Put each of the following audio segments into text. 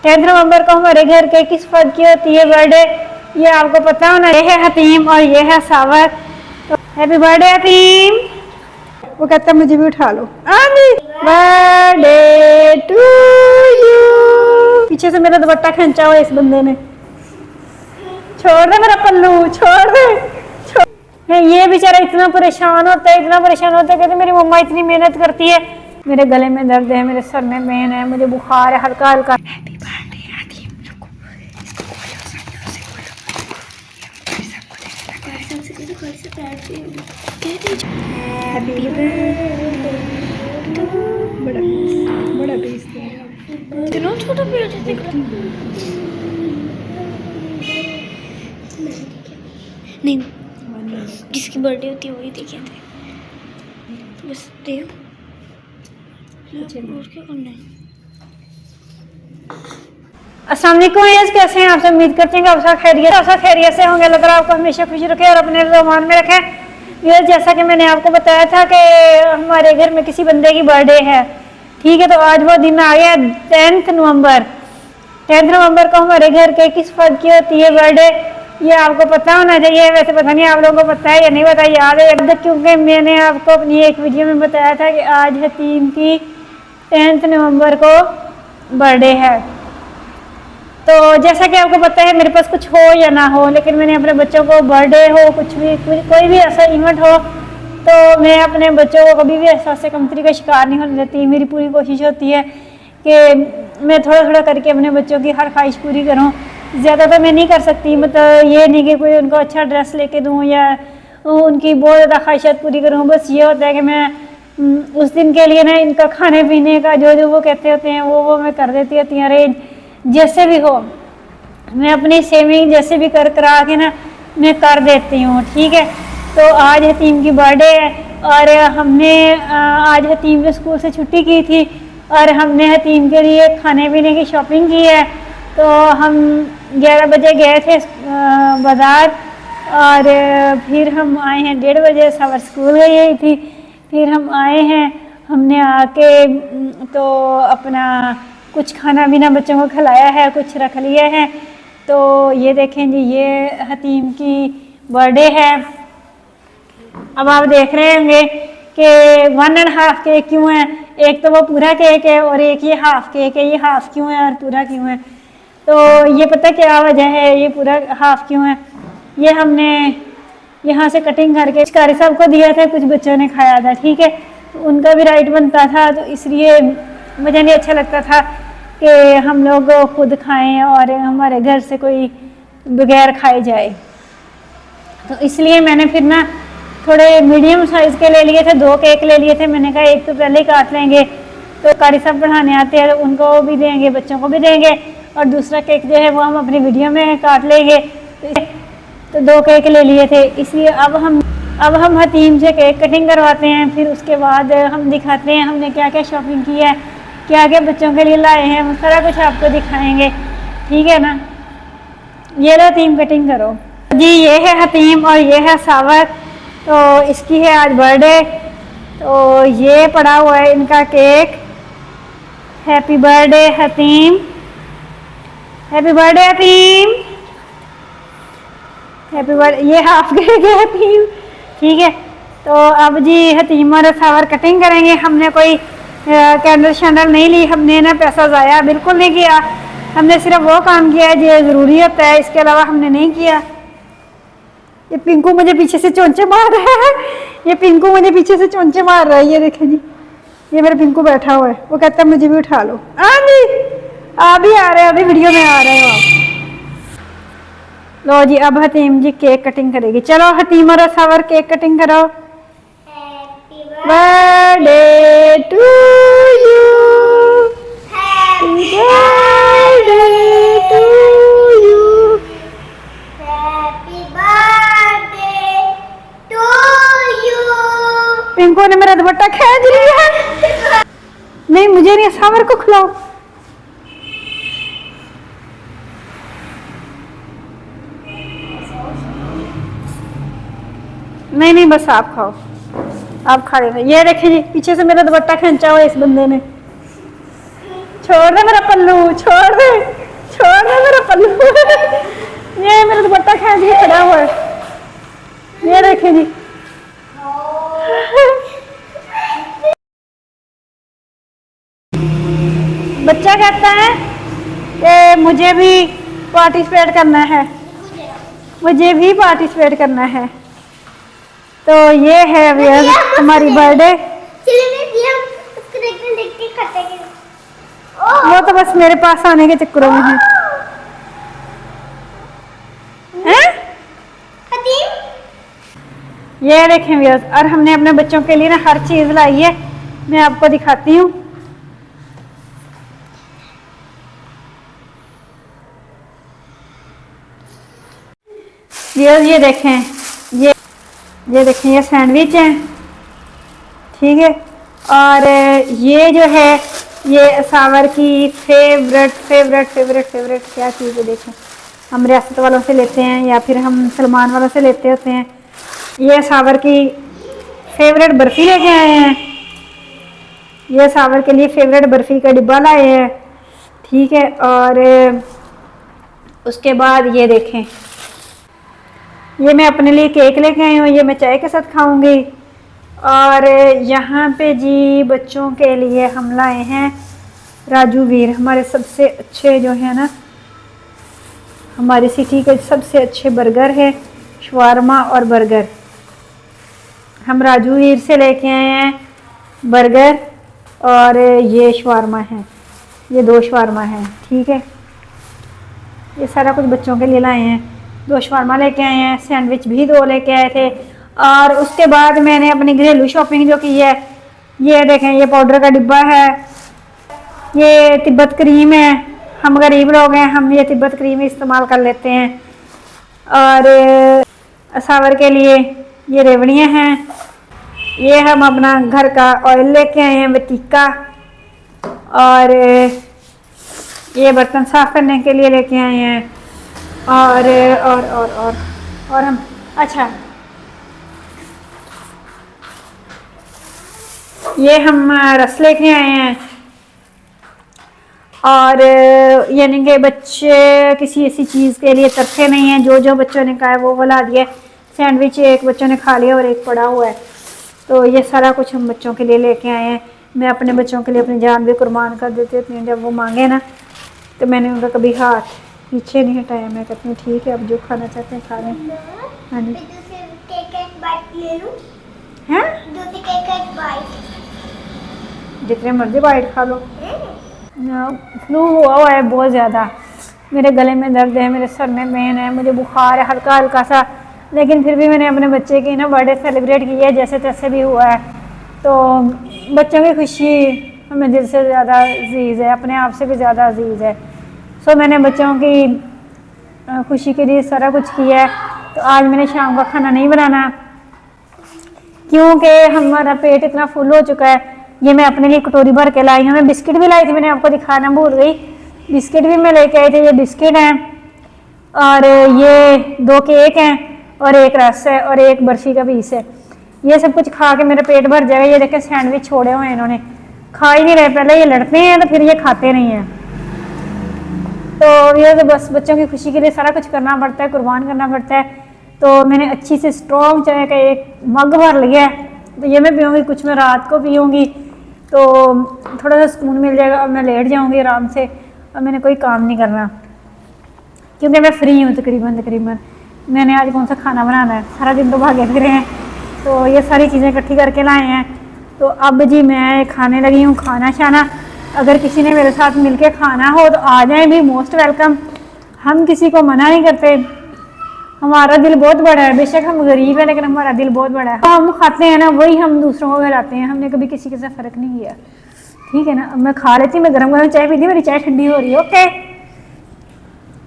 10 नवंबर को हमारे घर के किस फर्द की होती है बर्थडे, ये आपको पता होना। ये है हतीम और ये है सावर। तो हैप्पी बर्थडे हतीम। वो कहता है मुझे भी उठा लो। Birthday to you. पीछे से मेरा दुपट्टा खींचा हुआ इस बंदे ने। छोड़ दे मेरा पल्लू, छोड़ दे। ये बेचारा इतना परेशान होता है, इतना परेशान होता है, कहते मेरी मम्मा इतनी मेहनत करती है। मेरे गले में दर्द है, मेरे सर में पेन है, मुझे बुखार है हल्का हल्का। Happy birthday हतीम। रुको इसको खोलो, से खोलो। सबको देखना हैप्पी बर्थडे। बड़ा पीस दिया, छोटा पेड़ नहीं, जिसकी बर्थडे होती है वही देखे थे बस। और क्या करना है। अस्सलाम वालेकुम, कैसे हैं आप सब? उम्मीद करते हैं कि आप सब खैरियत से होंगे। अल्लाह ताला आपको हमेशा खुश रखे और अपने ज़मान में रखे। ये जैसा कि मैंने आपको बताया था कि हमारे घर में किसी बंदे की बर्थडे है, ठीक है। तो आज वो दिन आ गया 10 नवंबर। 10 नवंबर को हमारे घर के किस फर्द की होती है बर्थडे, ये आपको पता होना चाहिए। वैसे पता नहीं आप लोगों को पता है या नहीं पता, याद है क्योंकि मैंने आपको अपनी एक वीडियो में बताया था कि आज हतीम की 10 नवंबर को बर्थडे है। तो जैसा कि आपको पता है मेरे पास कुछ हो या ना हो, लेकिन मैंने अपने बच्चों को बर्थडे हो, कुछ भी कोई भी ऐसा इवेंट हो, तो मैं अपने बच्चों को कभी भी एहसास कमतरी का शिकार नहीं होने देती। मेरी पूरी कोशिश होती है कि मैं थोड़ा थोड़ा करके अपने बच्चों की हर ख्वाहिश पूरी करूं। ज़्यादा तो मैं नहीं कर सकती, मतलब ये नहीं कि कोई उनको अच्छा ड्रेस लेके दूं या उनकी बहुत ज़्यादा ख्वाहिशात पूरी करूं। बस ये होता है कि मैं उस दिन के लिए ना इनका खाने पीने का जो वो कहते होते हैं वो मैं कर देती होती हूँ। अरेंज जैसे भी हो, मैं अपनी सेविंग जैसे भी कर करा के ना मैं कर देती हूँ, ठीक है। तो आज हतीम की बर्थडे है और हमने आज हतीम के स्कूल से छुट्टी की थी और हमने हतीम के लिए खाने पीने की शॉपिंग की है। तो हम 11 बजे गए थे बाज़ार और फिर हम आए हैं 1:30 बजे। सवर स्कूल गई थी, फिर हम आए हैं, हमने आके तो अपना कुछ खाना पीना बच्चों को खिलाया है, कुछ रख लिया है। तो ये देखें जी, ये हतीम की बर्थडे है। अब आप देख रहे होंगे कि 1.5 केक क्यों है, एक तो वो पूरा केक है और एक ये हाफ केक है। ये हाफ क्यों है और पूरा क्यों है, तो ये पता क्या वजह है ये पूरा हाफ क्यों है। ये हमने यहाँ से कटिंग करके कारी साहब को दिया था, कुछ बच्चों ने खाया था, ठीक है। तो उनका भी राइट बनता था, तो इसलिए मुझे नहीं अच्छा लगता था कि हम लोग खुद खाएं और हमारे घर से कोई बगैर खाए जाए। तो इसलिए मैंने फिर ना थोड़े मीडियम साइज़ के ले लिए थे, 2 केक ले लिए थे। मैंने कहा एक तो पहले ही काट लेंगे, तो कारी साहब पढ़ाने आते हैं तो उनको भी देंगे, बच्चों को भी देंगे, और दूसरा केक जो है वो हम अपनी वीडियो में काट लेंगे। तो 2 केक ले लिए थे, इसलिए अब हम हतीम से केक कटिंग करवाते हैं। फिर उसके बाद हम दिखाते हैं हमने क्या क्या शॉपिंग की है, क्या क्या बच्चों के लिए लाए हैं, वो सारा कुछ आपको दिखाएंगे, ठीक है ना। ये लो हतीम कटिंग करो जी। ये है हतीम और ये है सावर। तो इसकी है आज बर्थडे, तो ये पड़ा हुआ है इनका cake. Happy birthday हतीम, happy birthday हतीम, happy birthday. ये हाफ केक है हतीम, ठीक है। तो अब जी हतीम और सावर कटिंग करेंगे। हमने कोई कैंडल शैंडल नहीं ली, हमने ना पैसा ज़ाया बिल्कुल नहीं किया। हमने सिर्फ वो काम किया है जो ज़रूरी होता है, इसके अलावा हमने नहीं किया। ये पिंकू मुझे पीछे से चोंचे मार रहा है, ये पिंकू मुझे पीछे से चोंचे मार रहा है। ये देखें जी, ये मेरा पिंकू बैठा हुआ है, वो कहता है मुझे भी उठा लो। जी आप भी आ रहे हैं, अभी वीडियो में आ रहे हो आप। लो जी, अब हतीम जी केक कटिंग करेगी। चलो हतीम और सावर केक कटिंग करो। Birthday to you, happy birthday to you, happy birthday to you. Pinku ने मेरा दुपट्टा खींच लिया है। नहीं मुझे नहीं, सावर को खिलाओ। नहीं नहीं बस आप खाओ, आप खा लेना। ये देखिए जी, पीछे से मेरा दुपट्टा खींचा हुआ इस बंदे ने। छोड़ दे मेरा पल्लू, छोड़ दे। ऐसे ही खड़ा हुआ है। ये देखें जी, बच्चा कहता है कि मुझे भी पार्टिसिपेट करना है, मुझे भी पार्टिसिपेट करना है। तो ये है हमारी बर्थडे। वो तो बस मेरे पास आने के चक्करों में है। ये देखें व्यूअर्स, और हमने अपने बच्चों के लिए ना हर चीज लाई है, मैं आपको दिखाती हूँ। व्यूअर्स ये देखें, ये देखें, ये सैंडविच है, ठीक है। और ये जो है ये सावर की फेवरेट क्या चीज़ है, देखें हम रियासत वालों से लेते हैं या फिर हम सलमान वालों से लेते होते हैं। ये सावर की फेवरेट बर्फ़ी लेके आए हैं, ये सावर के लिए फेवरेट बर्फ़ी का डिब्बा लाए हैं, ठीक है। और उसके बाद ये देखें, ये मैं अपने लिए केक लेके आई हूँ, ये मैं चाय के साथ खाऊंगी। और यहाँ पे जी बच्चों के लिए हम लाए हैं राजू वीर, हमारे सबसे अच्छे जो है ना, हमारी सिटी के सबसे अच्छे बर्गर है, शवारमा और बर्गर। हम राजू वीर से लेके आए हैं बर्गर, और ये शवारमा है, ये 2 शवारमा हैं, ठीक है। ये सारा कुछ बच्चों के लिए लाए हैं। 2 शवारमा लेके आए हैं, सैंडविच भी 2 लेके आए थे। और उसके बाद मैंने अपनी घरेलू शॉपिंग जो की है, ये देखें, ये पाउडर का डिब्बा है, ये तिब्बत क्रीम है, हम गरीब लोग हैं, हम ये तिब्बत क्रीम इस्तेमाल कर लेते हैं। और सावर के लिए ये रेवड़ियाँ हैं, ये हम अपना घर का ऑयल लेके आए हैं वतीका, और ये बर्तन साफ करने के लिए लेके आए हैं। और हम अच्छा, ये हम रस लेके आए हैं। और यानी कि बच्चे किसी ऐसी चीज़ के लिए तरसे नहीं हैं, जो जो बच्चों ने कहा है वो ला दिया। सैंडविच एक बच्चों ने खा लिया और एक पड़ा हुआ है, तो ये सारा कुछ हम बच्चों के लिए लेके आए हैं। मैं अपने बच्चों के लिए अपनी जान भी कुर्बान कर देती हूँ, जब वो मांगे ना तो मैंने उनका कभी हाथ पीछे नहीं हटाया। मैं कहती हूँ ठीक है, अब जो खाना चाहते हैं खा लें। हाँ जी, हैं जितने मर्जी बाइट खा लो। फ्लू हुआ है बहुत ज़्यादा, मेरे गले में दर्द है, मेरे सर में पेन है, मुझे बुखार है हल्का हल्का सा, लेकिन फिर भी मैंने अपने बच्चे की ना बर्थडे सेलिब्रेट की है, जैसे तैसे भी हुआ है। तो बच्चों की खुशी हमें दिल से ज़्यादा अजीज़ है, अपने आप से भी ज़्यादा अजीज़ है। सो मैंने बच्चों की खुशी के लिए सारा कुछ किया है। तो आज मैंने शाम का खाना नहीं बनाना, क्योंकि हमारा पेट इतना फुल हो चुका है। ये मैं अपने लिए कटोरी भर के लाई हूँ। मैं बिस्किट भी लाई थी, मैंने आपको दिखाना भूल गई, बिस्किट भी मैं लेके आई थी। ये बिस्किट हैं, और ये 2 केक हैं, और एक रस है, और एक बर्फी का पीस है। ये सब कुछ खा के मेरा पेट भर जाएगा। ये देखें सैंडविच छोड़े हुए हैं इन्होंने, खा ही नहीं रहे। पहले ये लड़ते हैं तो फिर ये खाते नहीं हैं। तो ये तो बस बच्चों की खुशी के लिए सारा कुछ करना पड़ता है, कुर्बान करना पड़ता है। तो मैंने अच्छी से स्ट्रॉन्ग चाय का एक मग भर लिया है, तो ये मैं पीऊँगी, कुछ मैं रात को पीऊँगी, तो थोड़ा सा सुकून मिल जाएगा। और मैं लेट जाऊँगी आराम से, और मैंने कोई काम नहीं करना, क्योंकि मैं फ्री हूँ तकरीबन। मैंने आज कौन सा खाना बनाना है, सारा दिन तो भागे फिरे हैं। तो ये सारी चीज़ें इकट्ठी करके लाए हैं। तो अब जी मैं खाने लगी हूँ खाना शाना। अगर किसी ने मेरे साथ मिलके खाना हो तो आ जाए भी, मोस्ट वेलकम। हम किसी को मना नहीं करते, हमारा दिल बहुत बड़ा है। बेशक हम गरीब हैं, लेकिन हमारा दिल बहुत बड़ा है। हम खाते हैं ना, वही हम दूसरों को खिलाते हैं। हमने कभी किसी के साथ फ़र्क नहीं किया, ठीक है ना। अब मैं खा लेती हूँ, मैं गरम चाय पीती, मेरी चाय ठंडी हो रही है। ओके,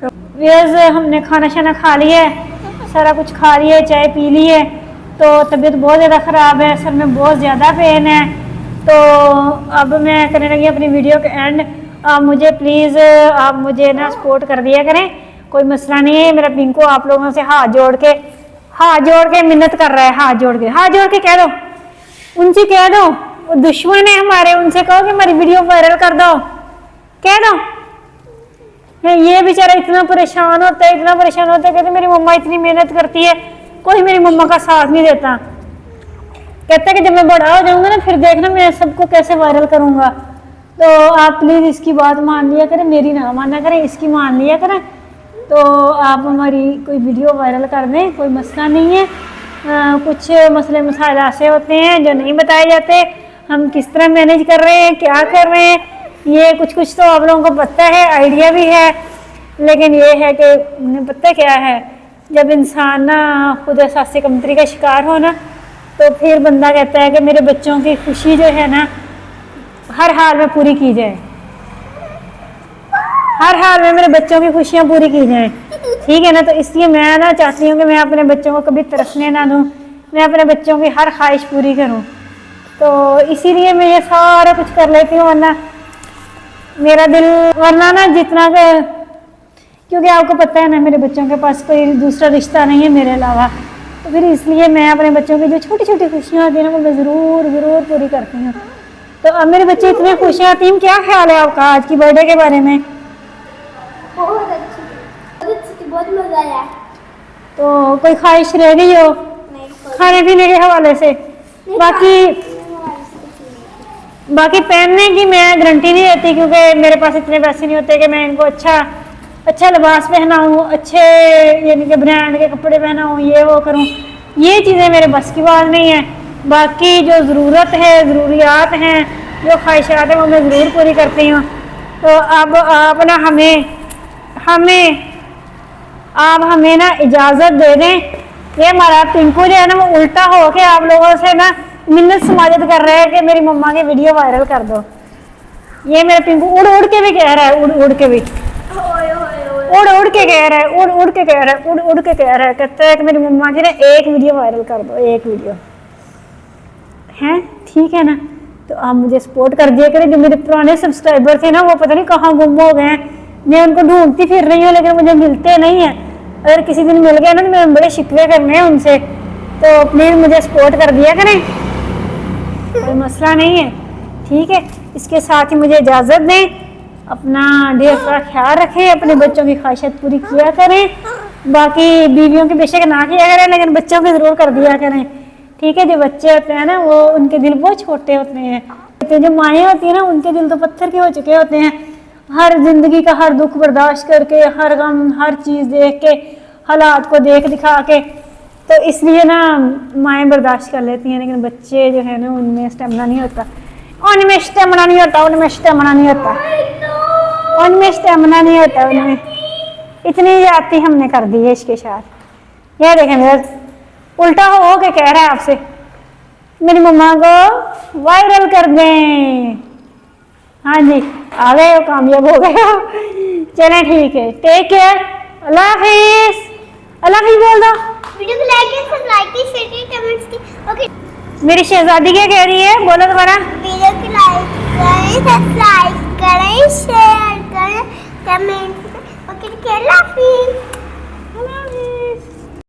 तो हमने खाना शाना खा लिया है, सारा कुछ खा लिया है, चाय पी ली है। तो तबीयत बहुत ज़्यादा ख़राब है, सर में बहुत ज़्यादा पेन है। तो अब मैं करने लगी अपनी वीडियो के एंड। मुझे प्लीज़ आप मुझे ना सपोर्ट कर दिया करें, कोई मसला नहीं है। मेरा पिंको आप लोगों से हाथ जोड़ के मिन्नत कर रहा है, हाथ जोड़ के कह दो, उनसे कह दो, वो दुश्मन है हमारे, उनसे कहो कि हमारी वीडियो वायरल कर दो, कह दो। ये बेचारा इतना परेशान होता है, इतना परेशान होता है। कहते मेरी मम्मा इतनी मेहनत करती है, कोई मेरी मम्मा का साथ नहीं देता। कहता है कि जब मैं बड़ा हो जाऊंगा ना फिर देखना मैं सबको कैसे वायरल करूंगा। तो आप प्लीज़ इसकी बात मान लिया करें, मेरी ना माना करें, इसकी मान लिया करें। तो आप हमारी कोई वीडियो वायरल कर दें, कोई मसला नहीं है। कुछ मसले मसाइल ऐसे होते हैं जो नहीं बताए जाते, हम किस तरह मैनेज कर रहे हैं, क्या कर रहे हैं, ये कुछ कुछ तो आप लोगों को पता है, आइडिया भी है। लेकिन ये है कि उन्हें पता क्या है, जब इंसान ना खुद एहसास कमतरी का शिकार हो ना, तो फिर बंदा कहता है कि मेरे बच्चों की खुशी जो है ना हर हाल में पूरी की जाए, हर हाल में मेरे बच्चों की खुशियाँ पूरी की जाएं, ठीक है ना। तो इसलिए मैं ना चाहती हूँ कि मैं अपने बच्चों को कभी तरसने ना दूँ, मैं अपने बच्चों की हर ख्वाहिश पूरी करूँ। तो इसीलिए मैं ये सारा कुछ कर लेती हूँ, वरना मेरा दिल, वरना ना जितना के, क्योंकि आपको पता है ना मेरे बच्चों के पास कोई दूसरा रिश्ता नहीं है मेरे अलावा। तो फिर इसलिए मैं अपने बच्चों की जो छोटी छोटी खुशियाँ होती हैं ना वो मैं ज़रूर ज़रूर पूरी करती हूँ। तो अब मेरे बच्चे इतने खुश हैं। टीम, क्या ख्याल है आपका आज की बर्थडे के बारे में? बहुत अच्छी, बहुत मजा आया। तो कोई ख्वाहिश रह गई हो खाने पीने के हवाले से? बाकी पहनने की मैं गारंटी नहीं देती, क्योंकि मेरे पास इतने पैसे नहीं होते कि मैं इनको अच्छा लिबास पहनाऊँ, अच्छे यानी कि ब्रांड के कपड़े पहनाऊँ, ये वो करूँ, ये चीज़ें मेरे बस की बात नहीं है। बाकी जो ज़रूरत है, ज़रूरियात हैं, जो ख्वाहिशात हैं वो मैं ज़रूर पूरी करती हूँ। तो अब आप ना आप हमें ना इजाज़त दे दें। ये हमारा पिंकू जो है ना वो उल्टा हो के आप लोगों से ना मिन्नत समाजत कर रहे हैं कि मेरी मम्मा की वीडियो वायरल कर दो। ये मेरा पिंकू उड़ उड़ के भी कह रहा है, उड़ के भी उड़ के कह रहा है, उड़ के कह रहा है, उड़ के कह रहा है, कहता है कि मेरी मम्मा की ना एक वीडियो वायरल कर दो, एक वीडियो है, ठीक है ना। तो आप मुझे सपोर्ट कर दिया करें। जो मेरे पुराने सब्सक्राइबर थे ना वो पता नहीं कहाँ गुम हो गए हैं, मैं उनको ढूंढती फिर रही हूँ लेकिन मुझे मिलते नहीं है। अगर किसी दिन मिल गए ना तो मैं बड़े शिकवे करने हैं उनसे। तो प्लीज़ मुझे सपोर्ट कर दिया करें, कोई मसला नहीं है, ठीक है। इसके साथ ही मुझे इजाज़त दें, अपना ढेर सारा ख्याल रखें, अपने बच्चों की ख्वाहिशात पूरी किया करें। बाकी बीवियों की बेशक ना किया करें लेकिन बच्चों की ज़रूर कर दिया करें, ठीक है। जो बच्चे होते हैं ना वो उनके दिल बहुत छोटे होते हैं, तो जो माएँ होती हैं ना उनके दिल तो पत्थर के हो चुके होते हैं। हर जिंदगी का हर दुख बर्दाश्त करके, हर गम, हर चीज़ देख के, हालात को देख दिखा के, तो इसलिए ना माएँ बर्दाश्त कर लेती हैं। लेकिन बच्चे जो है ना उनमें स्टेमिना नहीं होता, उनमें स्टेमिना नहीं होता, उनमें स्टेमिना नहीं होता, उनमें स्टेमिना नहीं होता, उनमें इतनी ज्यादती हमने कर दी है इसके साथ। यह देखें मेरा उल्टा हो के कह रहा है आपसे मेरी मम्मा को वायरल कर दें। हाँ जी, आ गए हो, कामयाब हो गए हो। चलें ठीक है, टेक केयर, अल्लाह हाफिज़। अल्लाह हाफिज़ बोल दो। वीडियो को लाइक करें, सब्सक्राइब करें, शेयर करें, कमेंट्स की। ओके, मेरी शहजादी क्या कह रही है, बोलो दोबारा। वीडियो को लाइक करें, सब्सक्राइब करें, शेयर करें, कमेंट करें। ओके, अल्लाह हाफिज़।